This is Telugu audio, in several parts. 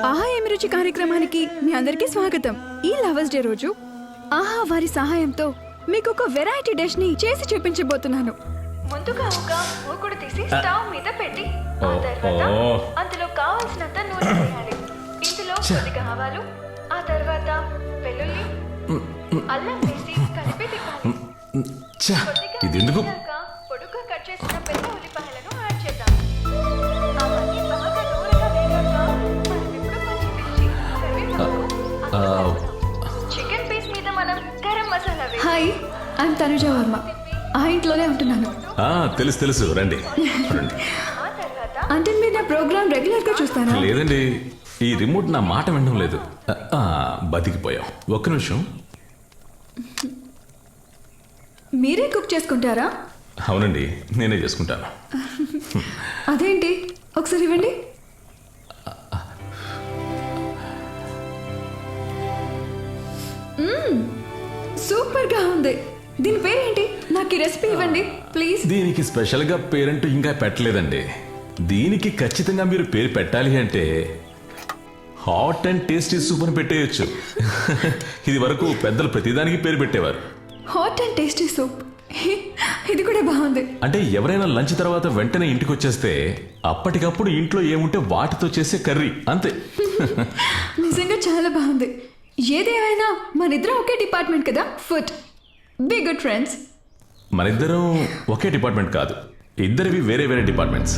ఆహా ఏమి రుచి కార్యక్రమానికి మీ అందరికీ స్వాగతం. ఈ లవర్స్ డే రోజు ఆహా వారి సహాయంతో మీకు ఒక వెరైటీ డిష్ ని చేసి చూపించబోతున్నాను. ముందుగా ఒక మూకుడు తీసి స్టవ్ మీద పెట్టి ఆ తర్వాత అందులో కావాల్సినంత నూనె వేయాలి. ఇందులో కొద్దిగా ఆవాలు, ఆ తర్వాత వెల్లుల్లి, అల్లం వేసి కలిపి తిప్పాలి. ఇది ఎందుకు? పొడుగ్గా కట్ చేసిన పెద్ద ఉల్లిపాయలను యాడ్ చేద్దాం. అవన్నీ బాగా దూరంగా వేగాక మనం ఇప్పుడు పచ్చిమిర్చి, కరివేపాకు, చికెన్ పీస్ మీద మనం గరం మసాలా వేయాలి. Hi, I'm Tanuja Varma. ఆ ఇంట్లోనే ఉంటున్నాను. తెలుసు రండి. అంటే మీరు నా ప్రోగ్రామ్ రెగ్యులర్ గా చూస్తారా? లేదండి, ఈ రిమోట్ నా మాట వినడం లేదు. బతికిపోయాం. ఒక్క నిమిషం. మీరే కుక్ చేసుకుంటారా? అవునండి, నేనే చేసుకుంటాను. అదేంటి, ఒకసారి ఇవ్వండి. సూపర్ గా ఉంది. దీని పేరేంటి? నాకు ఈ రెసిపీ ఇవ్వండి ప్లీజ్. దీనికి స్పెషల్ గా పేరంటూ ఇంకా పెట్టలేదండి. దీనికి ఖచ్చితంగా మీరు పేరు పెట్టాలి అంటే హాట్ అండ్ టేస్టీ సూప్ అని పెట్టేయచ్చు. ఇది వరకు పెద్దలు ప్రతిదానికి పేరు పెట్టేవారు. హాట్ అండ్ టేస్టీ సూప్, ఇది కూడా బాగుంది. అంటే ఎవరైనా లంచ్ తర్వాత వెంటనే ఇంటికి వచ్చేస్తే అప్పటికప్పుడు ఇంట్లో ఏముంటే వాటితో చేసే కర్రీ అంతే. నిజంగా చాలా బాగుంది. ఏదేమైనా మనిద్దరం ఒకే డిపార్ట్మెంట్ కదా, ఫుడ్. Be good friends. మనిద్దరం ఒకే డిపార్ట్మెంట్ కాదు, ఇద్దరివి వేరే వేరే డిపార్ట్మెంట్స్.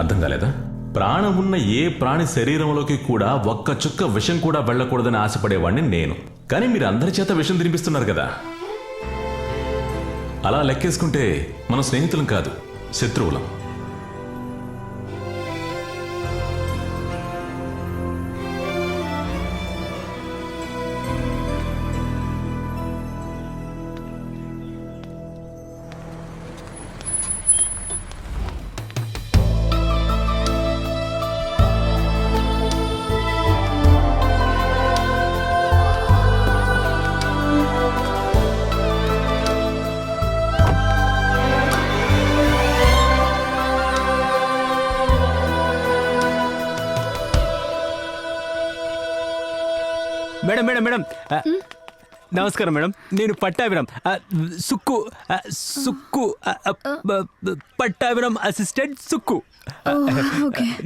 అర్థం కాలేదా? ప్రాణం ఉన్న ఏ ప్రాణి శరీరంలోకి కూడా ఒక్క చుక్క విషం కూడా వెళ్ళకూడదని ఆశపడేవాడిని నేను. కానీ మీరు అందరి చేత విషం తినిపిస్తున్నారు కదా. అలా లెక్కేసుకుంటే మనం స్నేహితులం కాదు, శత్రువులం. మేడం మేడం మేడం నమస్కారం మేడం. నేను పట్టాభిరామ్, సుక్కు సుక్కు పట్టాభిరామ్ అసిస్టెంట్ సుక్కు.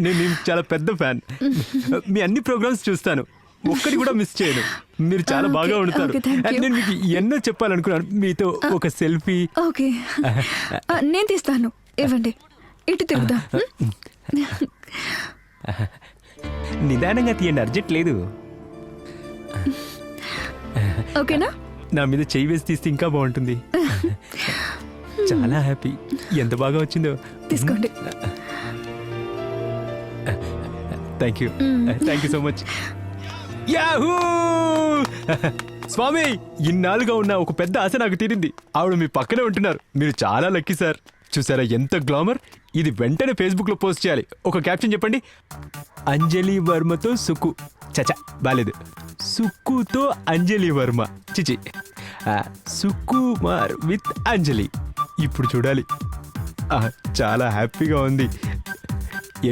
నేను చాలా పెద్ద ఫ్యాన్. మీ అన్ని ప్రోగ్రామ్స్ చూస్తాను, ఒక్కటి కూడా మిస్ చేయను. మీరు చాలా బాగా ఉంటారు. నేను మీకు ఎన్నో చెప్పాలనుకున్నాను. మీతో ఒక సెల్ఫీ. ఓకే, నేను తీస్తాను. ఇవ్వండి, ఇటు తిరుగుదాం. నిదానంగా తీయండి, అర్జెంట్ లేదు. ఓకేనా? నా మీద చెయ్యి వేసి తీస్తే ఇంకా బాగుంటుంది. చాలా హ్యాపీ. ఎంత బాగా వచ్చిందో. తీసుకోండి. Thank you so much. Yahoo! Swami, ఇన్నాళ్ళుగా ఉన్న ఒక పెద్ద ఆశ నాకు తీరింది. ఆవిడ మీ పక్కనే ఉంటున్నారు. మీరు చాలా లక్కీ సార్. చూసారా ఎంత గ్లామర్? ఇది వెంటనే ఫేస్బుక్ లో పోస్ట్ చేయాలి. ఒక క్యాప్షన్ చెప్పండి. అంజలి వర్మతో సుక్కు. చచా, బాలేదు. సుక్కుతో అంజలి వర్మ. చిచి, సుకుమార్ విత్ అంజలి. ఇప్పుడు చూడాలి. చాలా హ్యాపీగా ఉంది.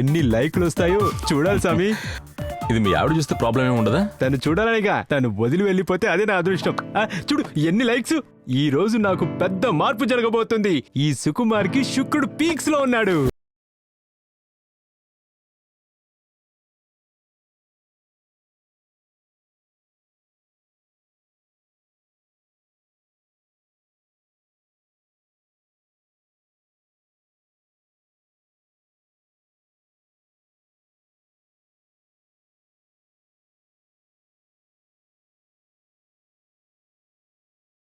ఎన్ని లైక్లు వస్తాయో చూడాలి స్వామి. ఇది మీ ఆవిడ చూస్తే ప్రాబ్లం ఏమి ఉండదా? తను చూడాలనిగా. తను వదిలి వెళ్ళిపోతే అదే నా అదృష్టం. చూడు ఎన్ని లైక్స్. ఈ రోజు నాకు పెద్ద మార్పు జరగబోతుంది. ఈ సుకుమార్ కి శుక్రుడు పీక్స్ లో ఉన్నాడు.